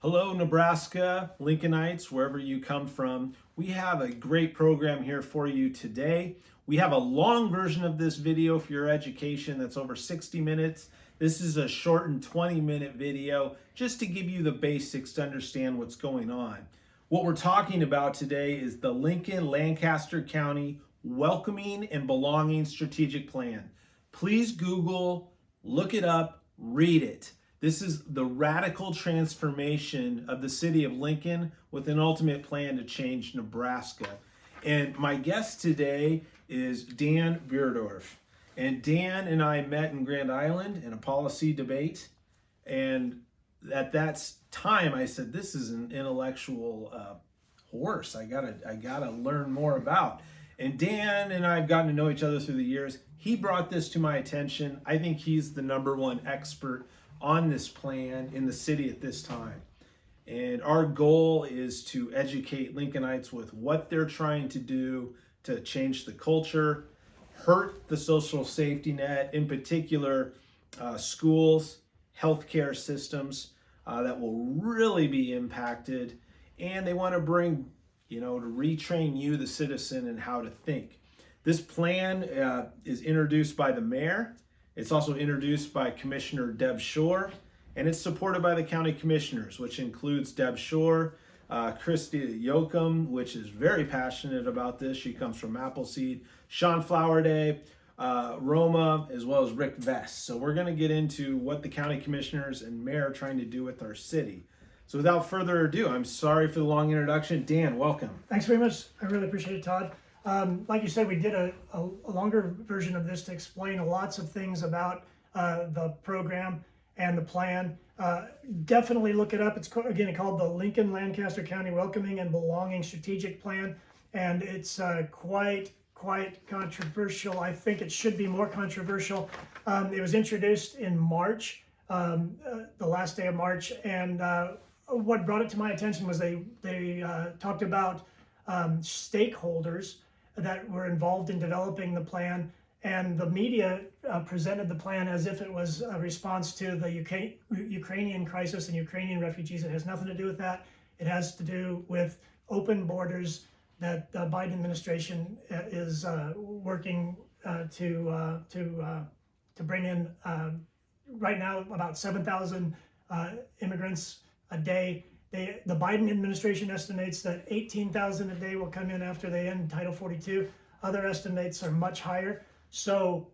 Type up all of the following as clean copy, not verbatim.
Hello, Nebraska, Lincolnites, wherever you come from. We have a great program here for you today. We have a long version of this video for your education that's over 60 minutes. This is a shortened 20-minute video just to give you the basics to understand what's going on. What we're talking about today is the Lincoln-Lancaster County Welcoming and Belonging Strategic Plan. Please Google, look it up, read it. This is the radical transformation of the city of Lincoln with an ultimate plan to change Nebraska. And my guest today is Dan Beardorf. And Dan and I met in Grand Island in a policy debate. And at that time, I said, this is an intellectual horse I gotta learn more about. And Dan and I have gotten to know each other through the years. He brought this to my attention. I think he's the #1 expert on this plan in the city at this time. And our goal is to educate Lincolnites with what they're trying to do to change the culture, hurt the social safety net, in particular schools, healthcare systems that will really be impacted. And they want to bring, to retrain you, the citizen, in how to think. This plan is introduced by the mayor. It's also introduced by Commissioner Deb Schor, and it's supported by the county commissioners, which includes Deb Schor, Christy Yoakum, which is very passionate about this. She comes from Appleseed, Sean Flowerday, Roma, as well as Rick Vest. So we're going to get into what the county commissioners and mayor are trying to do with our city. So without further ado, I'm sorry for the long introduction. Dan, welcome. Thanks very much. I really appreciate it, Todd. Like you said, we did a longer version of this to explain lots of things about the program and the plan. Definitely look it up. It's again called the Lincoln-Lancaster County Welcoming and Belonging Strategic Plan, and it's quite controversial. I think it should be more controversial. It was introduced in March, the last day of March, and what brought it to my attention was they talked about stakeholders that were involved in developing the plan, and the media presented the plan as if it was a response to the Ukrainian crisis and Ukrainian refugees. It has nothing to do with that. It has to do with open borders that the Biden administration is working to bring in right now about 7,000 immigrants a day. The Biden administration estimates that 18,000 a day will come in after they end Title 42. Other estimates are much higher. So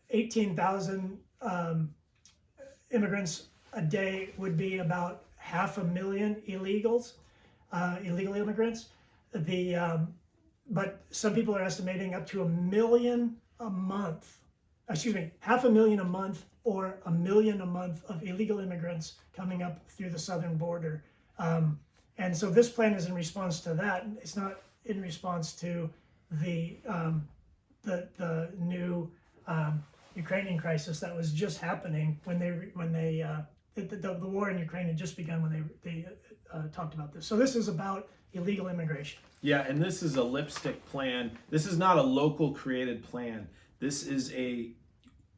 18,000 immigrants a day would be about 500,000 illegal immigrants. But some people are estimating up to 1 million a month. 500,000 a month, or 1 million a month of illegal immigrants coming up through the southern border. And so this plan is in response to that. It's not in response to the new Ukrainian crisis that was just happening when the war in Ukraine had just begun when they talked about this. So this is about illegal immigration. Yeah, and this is a lipstick plan. This is not a local created plan. This is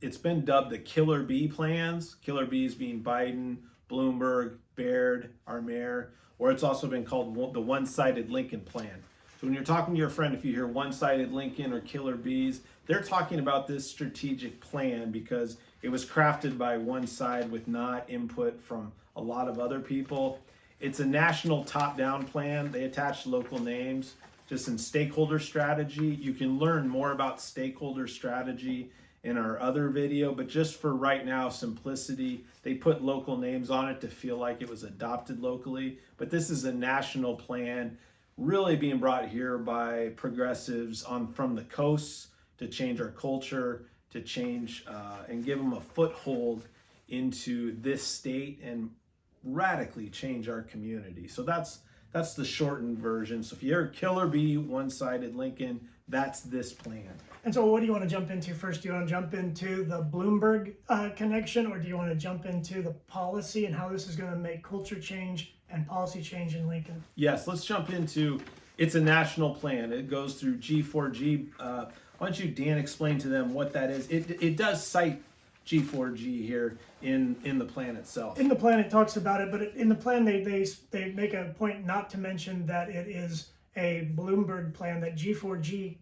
it's been dubbed the Killer Bee plans. Killer bees being Biden, Bloomberg, Baird, our mayor, or it's also been called the one-sided Lincoln plan. So when you're talking to your friend, if you hear one-sided Lincoln or Killer Bees, they're talking about this strategic plan because it was crafted by one side with not input from a lot of other people. It's a national top-down plan. They attach local names. Just in stakeholder strategy, you can learn more about stakeholder strategy in our other video, but just for right now, simplicity, they put local names on it to feel like it was adopted locally. But this is a national plan really being brought here by progressives from the coasts to change our culture, to change and give them a foothold into this state and radically change our community. So that's the shortened version. So if you hear Killer Bee, one-sided Lincoln, that's this plan. And so what do you want to jump into first? Do you want to jump into the Bloomberg connection, or do you want to jump into the policy and how this is going to make culture change and policy change in Lincoln? Yes, let's jump into, it's a national plan. It goes through G4G. Why don't you, Dan, explain to them what that is? It does cite G4G here in the plan itself. In the plan, it talks about it, but in the plan, they make a point not to mention that it is a Bloomberg plan, that G4G,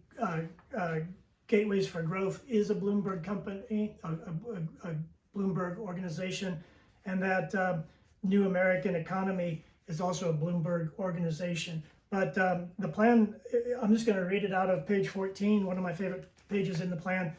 Gateways for Growth, is a Bloomberg company, a Bloomberg organization, and that New American Economy is also a Bloomberg organization. But the plan, I'm just going to read it out of page 14, one of my favorite pages in the plan.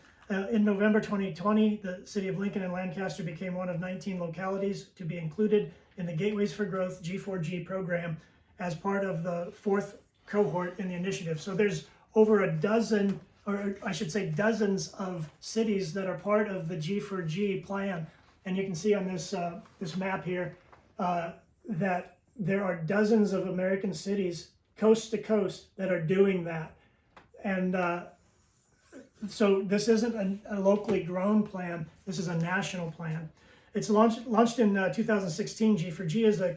In November 2020, the city of Lincoln and Lancaster became one of 19 localities to be included in the Gateways for Growth G4G program as part of the fourth cohort in the initiative. So there's over a dozen, or I should say dozens of cities that are part of the G4G plan. And you can see on this, this map here that there are dozens of American cities coast to coast that are doing that. And so this isn't a locally grown plan, this is a national plan. It's launched in 2016. G4G is a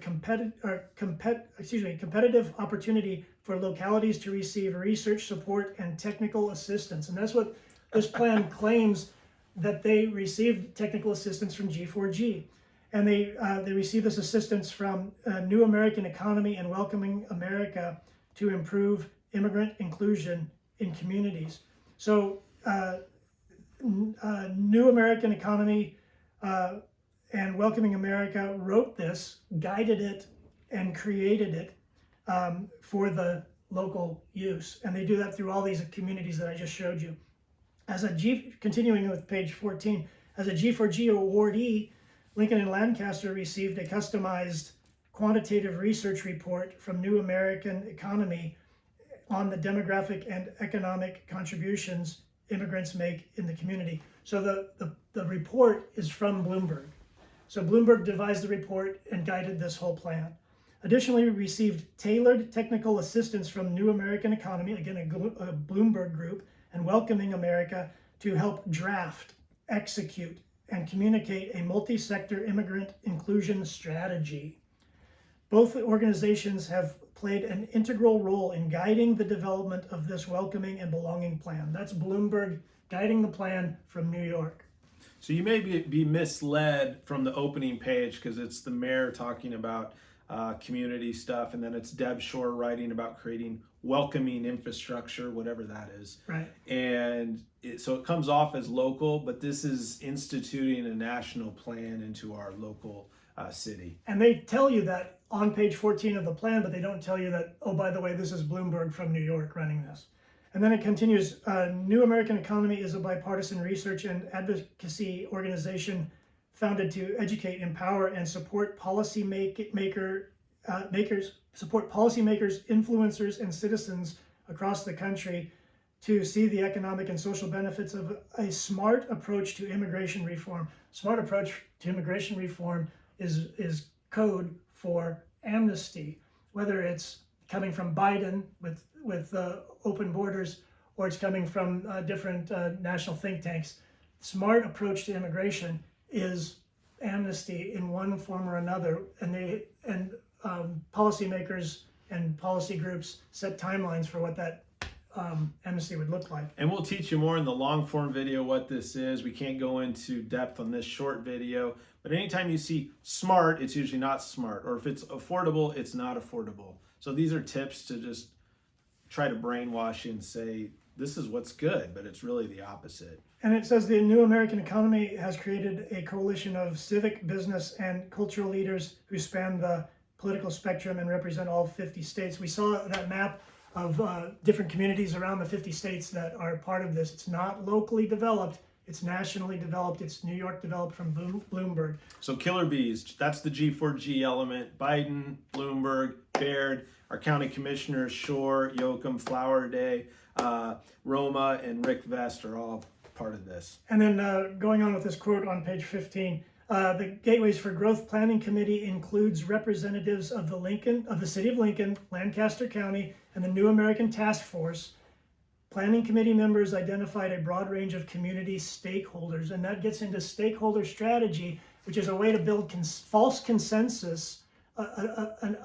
competitive opportunity for localities to receive research support and technical assistance. And that's what this plan claims, that they received technical assistance from G4G. And they receive this assistance from New American Economy and Welcoming America to improve immigrant inclusion in communities. So New American Economy and Welcoming America wrote this, guided it, and created it for the local use. And they do that through all these communities that I just showed you. Continuing with page 14, as a G4G awardee, Lincoln and Lancaster received a customized quantitative research report from New American Economy on the demographic and economic contributions immigrants make in the community. So the report is from Bloomberg. So Bloomberg devised the report and guided this whole plan. Additionally, we received tailored technical assistance from New American Economy, again a Bloomberg group, and Welcoming America to help draft, execute, and communicate a multi-sector immigrant inclusion strategy. Both organizations have played an integral role in guiding the development of this welcoming and belonging plan. That's Bloomberg guiding the plan from New York. So you may be misled from the opening page because it's the mayor talking about community stuff, and then it's Deb Shore writing about creating welcoming infrastructure, whatever that is. Right. And so it comes off as local, but this is instituting a national plan into our local city. And they tell you that on page 14 of the plan, but they don't tell you that, oh, by the way, this is Bloomberg from New York running this. And then it continues, New American Economy is a bipartisan research and advocacy organization founded to educate, empower, and support policymakers, influencers, and citizens across the country to see the economic and social benefits of a smart approach to immigration reform. Smart approach to immigration reform is code for amnesty, whether it's coming from Biden with open borders, or it's coming from different national think tanks. Smart approach to immigration is amnesty in one form or another, and policymakers and policy groups set timelines for what that amnesty would look like. And we'll teach you more in the long form video what this is. We can't go into depth on this short video, but anytime you see smart, it's usually not smart, or if it's affordable, it's not affordable. So these are tips to just try to brainwash you and say, this is what's good, but it's really the opposite. And it says the New American Economy has created a coalition of civic, business, and cultural leaders who span the political spectrum and represent all 50 states. We saw that map of different communities around the 50 states that are part of this. It's not locally developed, it's nationally developed, it's New York developed from Bloomberg. So killer bees, that's the G4G element. Biden, Bloomberg, Baird, our county commissioners, Shore, Yoakum, Flower Day, Roma, and Rick Vest are all part of this. And then going on with this quote on page 15, the Gateways for Growth Planning Committee includes representatives of the City of Lincoln, Lancaster County, and the New American Task Force. Planning committee members identified a broad range of community stakeholders, and that gets into stakeholder strategy, which is a way to build false consensus, an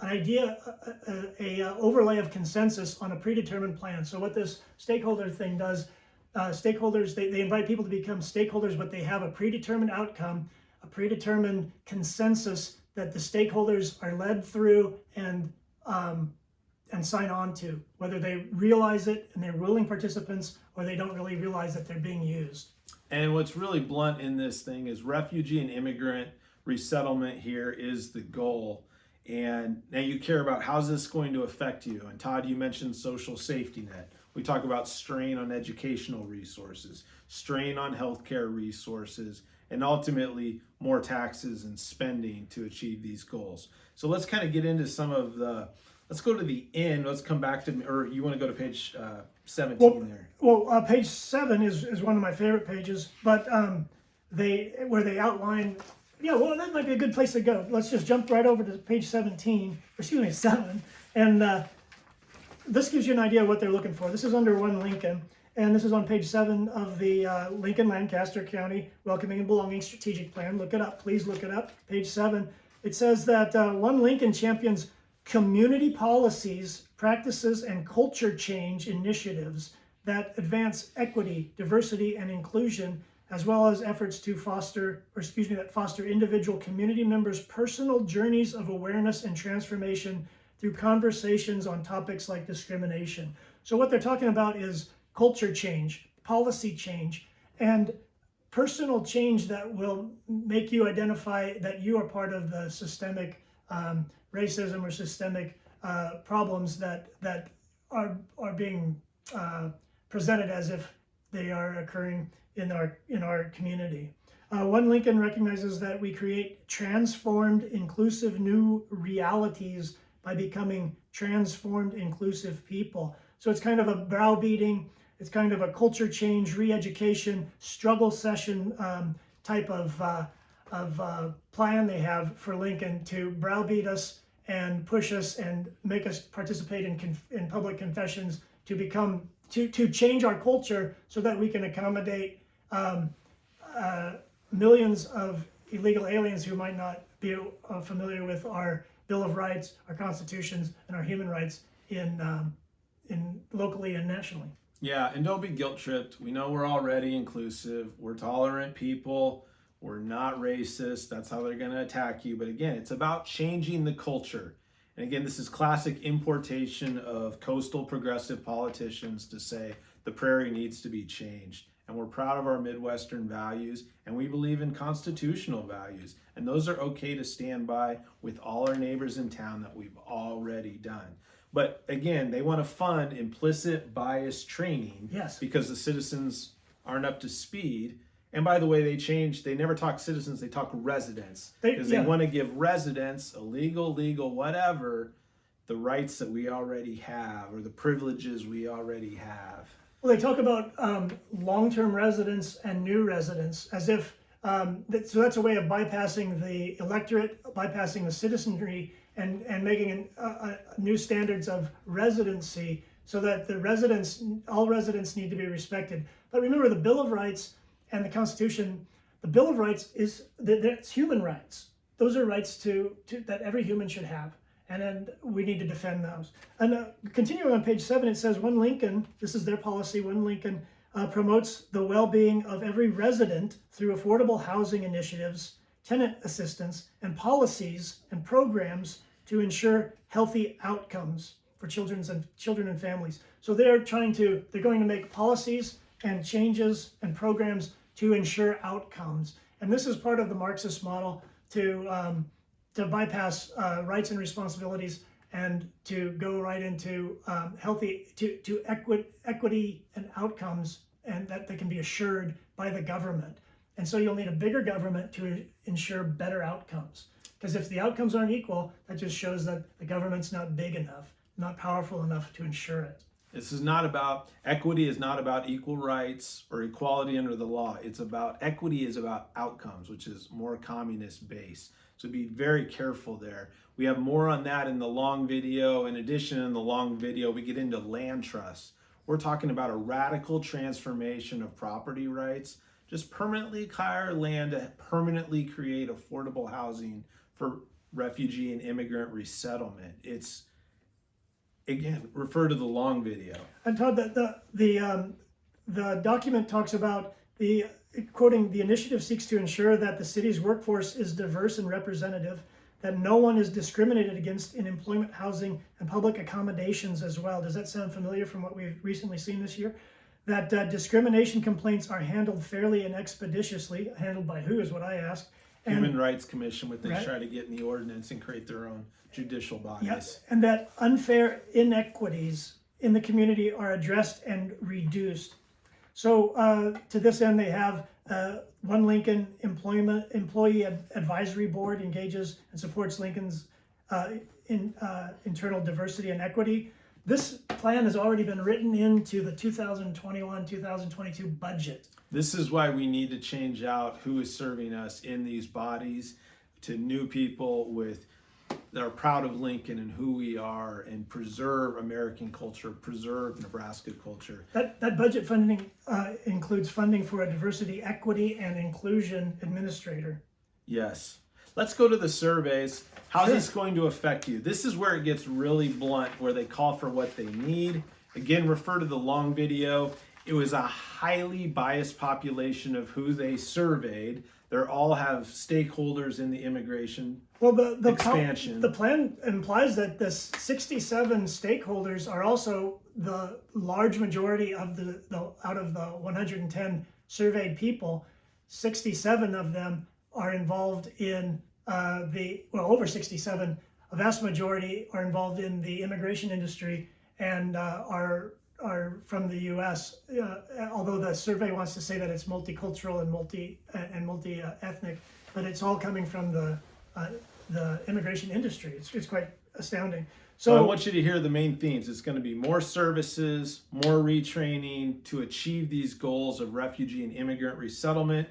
overlay of consensus on a predetermined plan. So what this stakeholder thing does, stakeholders, they invite people to become stakeholders, but they have a predetermined outcome, a predetermined consensus that the stakeholders are led through and sign on to, whether they realize it and they're willing participants or they don't really realize that they're being used. And what's really blunt in this thing is refugee and immigrant resettlement here is the goal. And now you care about how's this going to affect you. And Todd, you mentioned social safety net. We talk about strain on educational resources, strain on healthcare resources, and ultimately more taxes and spending to achieve these goals. So let's kind of get into some of the, let's go to the end. Let's come back to, or you want to go to page 17 there? Well, page 7 is one of my favorite pages, but where they outline, yeah, well, that might be a good place to go. Let's just jump right over to page 17, excuse me, 7, and this gives you an idea of what they're looking for. This is under One Lincoln, and this is on page 7 of the Lincoln-Lancaster County Welcoming and Belonging Strategic Plan. Look it up, please look it up. Page 7, it says that One Lincoln champions community policies, practices, and culture change initiatives that advance equity, diversity, and inclusion, as well as efforts to foster individual community members' personal journeys of awareness and transformation through conversations on topics like discrimination. So what they're talking about is culture change, policy change, and personal change that will make you identify that you are part of the systemic racism or systemic problems that are being presented as if they are occurring in our community. One Lincoln recognizes that we create transformed, inclusive new realities by becoming transformed, inclusive people. So it's kind of a browbeating, it's kind of a culture change, re-education, struggle session type of plan they have for Lincoln to browbeat us and push us and make us participate in public confessions to change our culture so that we can accommodate millions of illegal aliens who might not be familiar with our Bill of Rights, our constitutions, and our human rights in locally and nationally. Yeah, and don't be guilt tripped. We know we're already inclusive. We're tolerant people. We're not racist. That's how they're going to attack you. But again, it's about changing the culture. And again, this is classic importation of coastal progressive politicians to say the prairie needs to be changed. And we're proud of our Midwestern values, and we believe in constitutional values. And those are okay to stand by with all our neighbors in town that we've already done. But again, they want to fund implicit bias training, yes, because the citizens aren't up to speed. And by the way, they never talk citizens, they talk residents. Because they want to give residents, illegal, legal, whatever, the rights that we already have or the privileges we already have. Well, they talk about long-term residents and new residents as if, so that's a way of bypassing the electorate, bypassing the citizenry, and making new standards of residency so that all residents need to be respected. But remember, the Bill of Rights and the Constitution, the Bill of Rights it's human rights. Those are rights that every human should have. And then we need to defend those. And continuing on page 7, it says, One Lincoln, this is their policy, One Lincoln promotes the well-being of every resident through affordable housing initiatives, tenant assistance, and policies and programs to ensure healthy outcomes for children and families. So they're going to make policies and changes and programs to ensure outcomes. And this is part of the Marxist model to bypass rights and responsibilities and to go right into equity and outcomes, and that they can be assured by the government. And so you'll need a bigger government to ensure better outcomes. Because if the outcomes aren't equal, that just shows that the government's not big enough, not powerful enough to ensure it. Equity is not about equal rights or equality under the law. Equity is about outcomes, which is more communist based. So be very careful there. We have more on that in the long video. In addition, in the long video, we get into land trusts. We're talking about a radical transformation of property rights. Just permanently acquire land to permanently create affordable housing for refugee and immigrant resettlement. Again, refer to the long video. And Todd, the document talks about the, quoting, the initiative seeks to ensure that the city's workforce is diverse and representative, that no one is discriminated against in employment, housing, and public accommodations as well. Does that sound familiar from what we've recently seen this year? That discrimination complaints are handled fairly and expeditiously. Handled by who is what I asked. And, Human Rights Commission, what they Right. try to get in the ordinance and create their own judicial bodies. yes, and that unfair inequities in the community are addressed and reduced. So to this end, they have One Lincoln Employee Advisory Board engages and supports Lincoln's internal diversity and equity. This plan has already been written into the 2021-2022 budget. This is why we need to change out who is serving us in these bodies to new people that are proud of Lincoln and who we are, and preserve American culture, preserve Nebraska culture. That budget funding includes funding for a diversity, equity, and inclusion administrator. Yes. Let's go to the surveys. How's Sure. this going to affect you? This is where it gets really blunt, where they call for what they need. Again, refer to the long video. It was a highly biased population of who they surveyed. They all have stakeholders in the immigration Well, the expansion. The plan implies that the 67 stakeholders are also the large majority of the out of the 110 surveyed people. 67 of them are involved in over 67. A vast majority are involved in the immigration industry and are from the U.S. Although the survey wants to say that it's multicultural and multi ethnic, but it's all coming from the immigration industry. It's quite astounding. So I want you to hear the main themes. It's going to be more services, more retraining to achieve these goals of refugee and immigrant resettlement.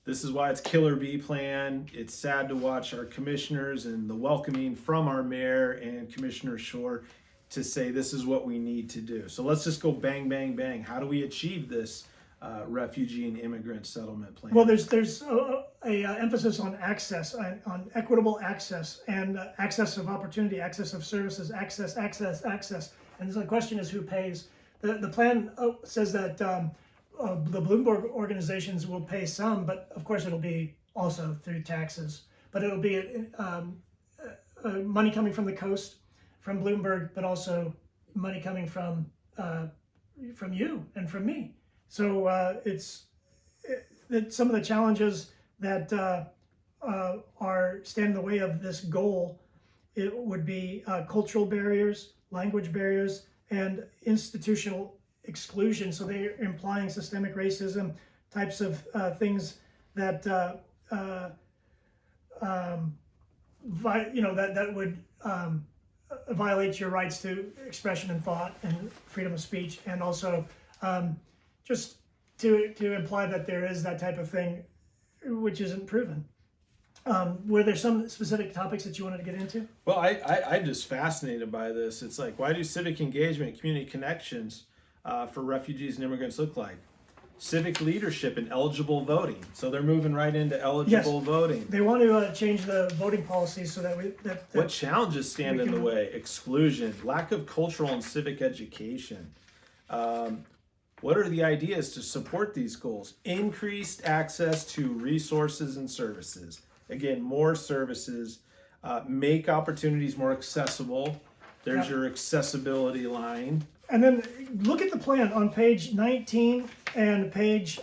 This is why it's Killer Bee Plan. It's sad to watch our commissioners and the welcoming from our mayor and Commissioner Shore to say this is what we need to do. So let's just go bang, bang, bang. How do we achieve this refugee and immigrant settlement plan? Well, there's a emphasis on access, on equitable access, and access of opportunity, access of services, access. And so the question is who pays. The plan says that the Bloomberg organizations will pay some, but of course it'll be also through taxes. But it'll be money coming from the coast, from Bloomberg, but also money coming from you and from me. So it's some of the challenges that stand in the way of this goal. It would be cultural barriers, language barriers, and institutional exclusion. So they're implying systemic racism, types of things that that would violate your rights to expression and thought and freedom of speech, and also just to imply that there is that type of thing, which isn't proven. Were there some specific topics that you wanted to get into? Well, I'm just fascinated by this. It's like, why do civic engagement, community connections for refugees and immigrants look like? Civic leadership and eligible voting. So they're moving right into eligible voting. They want to change the voting policies so that What challenges stand in the way? Exclusion, lack of cultural and civic education. What are the ideas to support these goals? Increased access to resources and services. Again, more services, make opportunities more accessible. There's your accessibility line. And then look at the plan on page 19 and page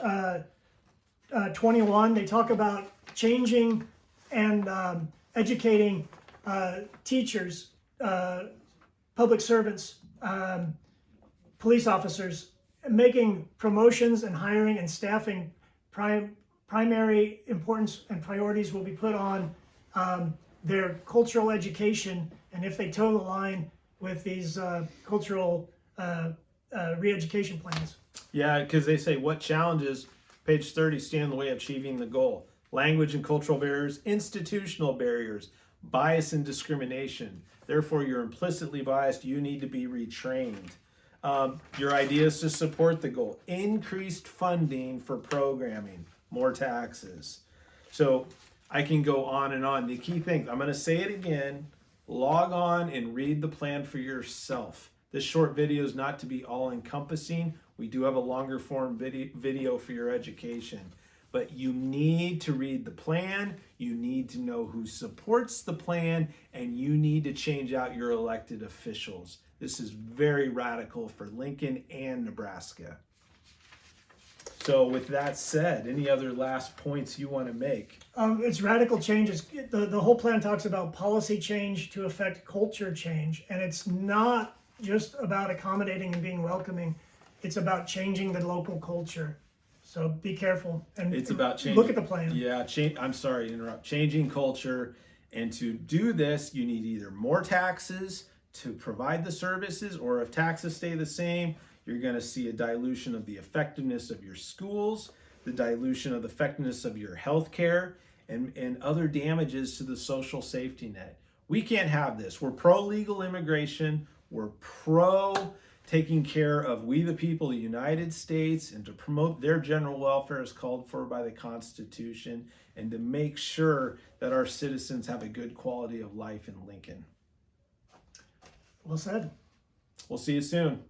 21. They talk about changing and educating teachers, public servants, police officers, making promotions and hiring and staffing primary importance and priorities will be put on their cultural education, and if they toe the line with these cultural re-education plans. Yeah, because they say what challenges, page 30, stand in the way of achieving the goal. Language and cultural barriers, institutional barriers, bias and discrimination. Therefore, you're implicitly biased. You need to be retrained. Your ideas to support the goal. Increased funding for programming, more taxes. So I can go on and on. The key things, I'm going to say it again, log on and read the plan for yourself. This short video is not to be all encompassing. We do have a longer form video for your education. But you need to read the plan, you need to know who supports the plan, and you need to change out your elected officials. This is very radical for Lincoln and Nebraska. So with that said, any other last points you want to make? It's radical changes. The whole plan talks about policy change to affect culture change. And it's not just about accommodating and being welcoming. It's about changing the local culture. So be careful and It's about changing. Look at the plan. Yeah, I'm sorry to interrupt. Changing culture. And to do this, you need either more taxes to provide the services, or if taxes stay the same, you're going to see a dilution of the effectiveness of your schools, the dilution of the effectiveness of your health care, and other damages to the social safety net. We can't have this. We're pro-legal immigration. We're pro taking care of we the people of the United States, and to promote their general welfare as called for by the Constitution, and to make sure that our citizens have a good quality of life in Lincoln. Well said. We'll see you soon.